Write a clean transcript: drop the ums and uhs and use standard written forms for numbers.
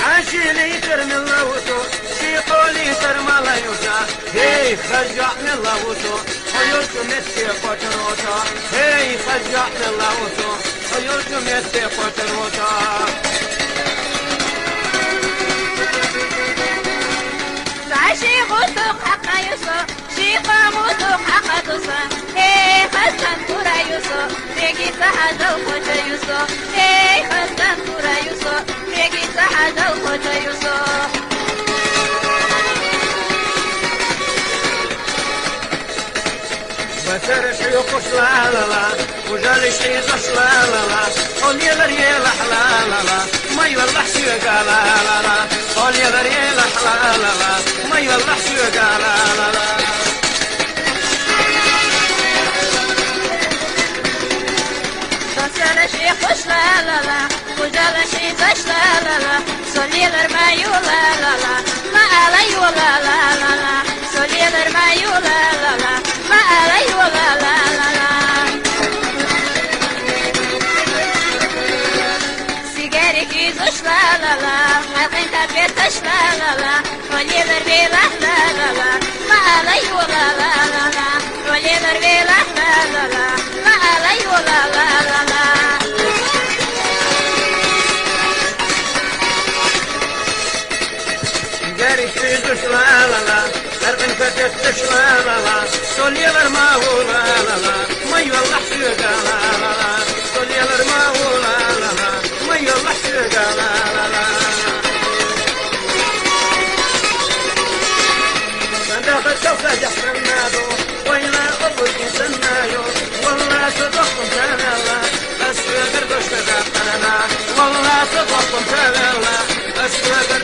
عاشيني ترمي اللوتو شي قولي ترمى لا يوتا هي خرجع من اللوتو خيرت متي قطروتا هي خرجع من اللوتو خيرت متي قطروتا عاشي غوتو حقا يوسو شي قاموتو حقا توسا هي خزن كورا يوسو ريجي سحادو خوجا يوسو هي خزن كورا يوسو ريجي سحادو خوجا يوسو بسرش يقص لا لا لا وجالش يقص لا لا لا قول يا غريل لا لا لا ما يولح شيقا لا لا لا قول يا غريل لا لا لا ما يولح شيقا لا لا لا بسرش يقص لا لا لا وجالش يقص لا لا لا سولي الرمايو لا لا لا ما علي ولا لا لا لا سولي الرمايو لا لا لا ما علي ولا لا لا لا سيجاري كيزوش لا لا لا حلقين تبيتش لا لا لا ولي الربيلة لا لا لا ما علي ولا لا لا لا ولي الربيلة لا لا لا ما علي ولا لا لا لا جاري تريدوش لا لا لا أرقن فتتش لا لا لا سولي الرماه لا لا لا ما يولح شيقا لا لا لا سولي الرماه لا لا لا ما يولح شيقا لا لا لا صدق الشوكة جحرنادو وإلى أبوك سنايو والله صدقكم تالا أسفل قردوش تدقنا والله صدقكم تالا أسفل